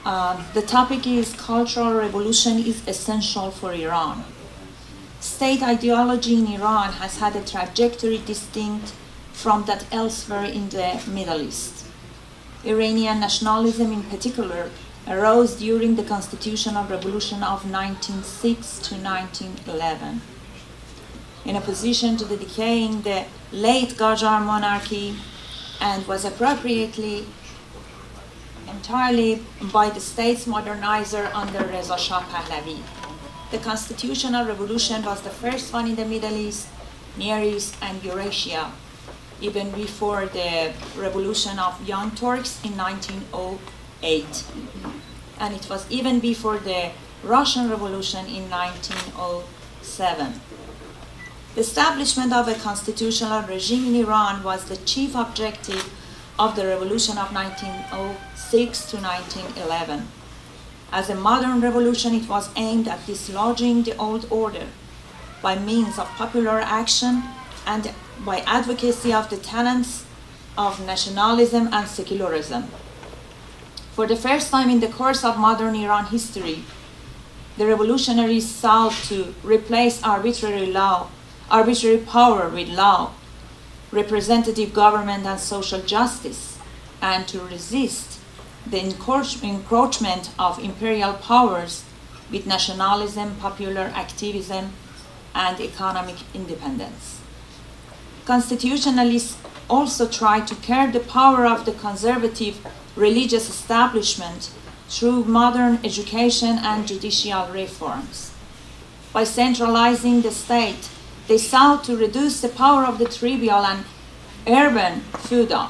The topic is Cultural Revolution is Essential for Iran. State ideology in Iran has had a trajectory distinct from that elsewhere in the Middle East. Iranian nationalism in particular arose during the constitutional revolution of 1906 to 1911. In opposition to the decaying the late Qajar monarchy, and was appropriately entirely by the state's modernizer under Reza Shah Pahlavi. The constitutional revolution was the first one in the Middle East, Near East, and Eurasia, even before the revolution of Young Turks in 1908. And it was even before the Russian Revolution in 1907. The establishment of a constitutional regime in Iran was the chief objective of the revolution of 1906 to 1911. As a modern revolution, it was aimed at dislodging the old order by means of popular action and by advocacy of the tenets of nationalism and secularism. For the first time in the course of modern Iran history, the revolutionaries sought to replace arbitrary power with law, representative government, and social justice, and to resist the encroachment of imperial powers with nationalism, popular activism, and economic independence. Constitutionalists also tried to curb the power of the conservative religious establishment through modern education and judicial reforms. By centralizing the state, they sought to reduce the power of the tribal and urban feudal.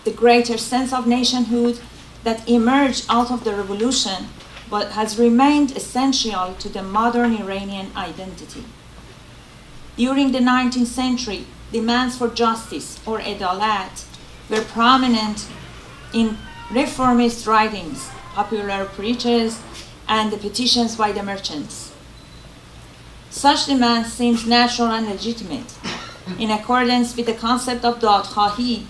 The greater sense of nationhood that emerged out of the revolution but has remained essential to the modern Iranian identity. During the 19th century, demands for justice or adalat were prominent in reformist writings, popular preachers, and the petitions by the merchants. Such demand seems natural and legitimate, in accordance with the concept of dadkhahi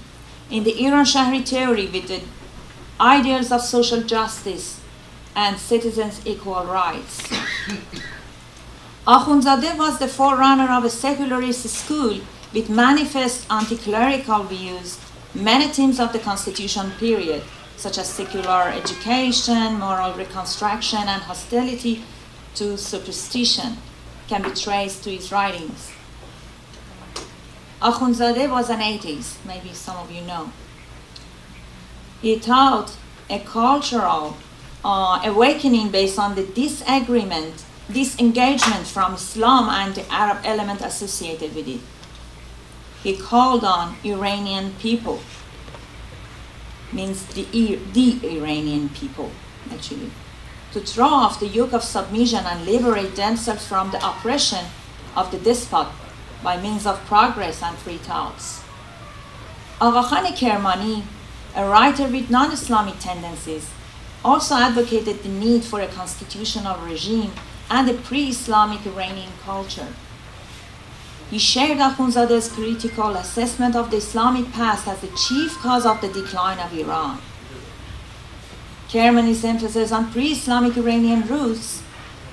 in the Iran Shahri theory, with the ideals of social justice and citizens' equal rights. Akhundzadeh was the forerunner of a secularist school with manifest anti-clerical views. Many themes of the Constitution period, such as secular education, moral reconstruction, and hostility to superstition, can be traced to his writings. Akhundzadeh was an atheist, maybe some of you know. He taught a cultural awakening based on the disengagement from Islam and the Arab element associated with it. He called on Iranian people, means the Iranian people, actually, to throw off the yoke of submission and liberate themselves from the oppression of the despot by means of progress and free thoughts. Agha Khan Kermani, a writer with non-Islamic tendencies, also advocated the need for a constitutional regime and a pre-Islamic Iranian culture. He shared Akhundzadeh's critical assessment of the Islamic past as the chief cause of the decline of Iran. Kermani's emphasis on pre-Islamic Iranian roots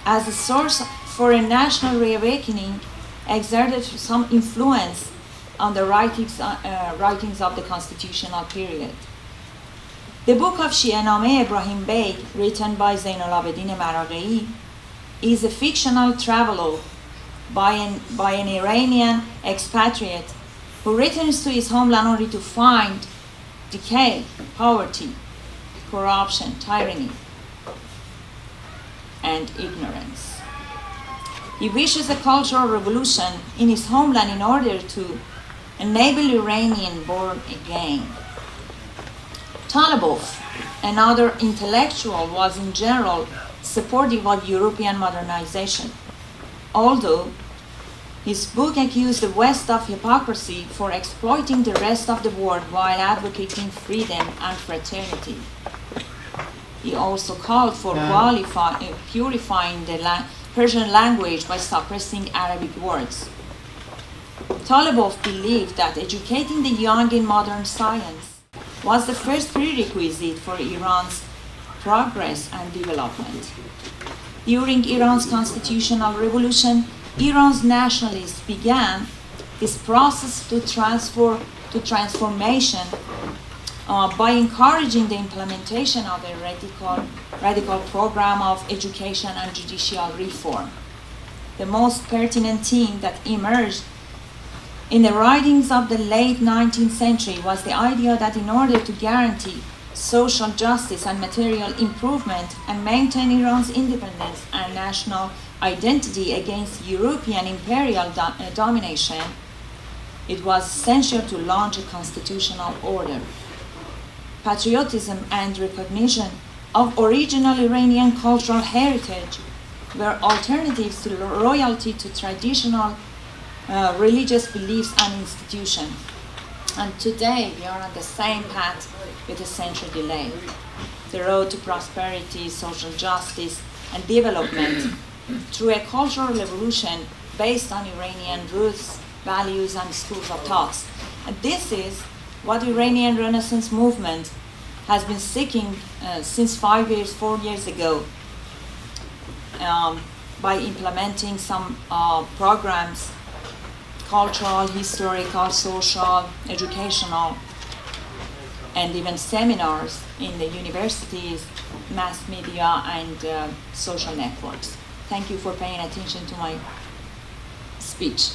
as a source for a national reawakening exerted some influence on the writings of the constitutional period. The book of Shi'anameh Ibrahim Beg, written by Zain al-Abidin Maraghi, is a fictional travelogue by an Iranian expatriate who returns to his homeland only to find decay, poverty, corruption, tyranny, and ignorance. He wishes a cultural revolution in his homeland in order to enable Iranian born again. Talibov, another intellectual, was in general supportive of European modernization, although his book accused the West of hypocrisy for exploiting the rest of the world while advocating freedom and fraternity. He also called for purifying the Persian language by suppressing Arabic words. Talibov believed that educating the young in modern science was the first prerequisite for Iran's progress and development. During Iran's constitutional revolution, Iran's nationalists began this process to transformation by encouraging the implementation of a radical program of education and judicial reform. The most pertinent theme that emerged in the writings of the late 19th century was the idea that in order to guarantee social justice and material improvement and maintain Iran's independence and national identity against European imperial domination, it was essential to launch a constitutional order. Patriotism and recognition of original Iranian cultural heritage were alternatives to loyalty to traditional religious beliefs and institutions. And today we are on the same path with a century delay. The road to prosperity, social justice, and development through a cultural revolution based on Iranian roots, values, and schools of thought. And this is what Iranian Renaissance movement has been seeking since 4 years ago, by implementing some programs, cultural, historical, social, educational, and even seminars in the universities, mass media, and social networks. Thank you for paying attention to my speech.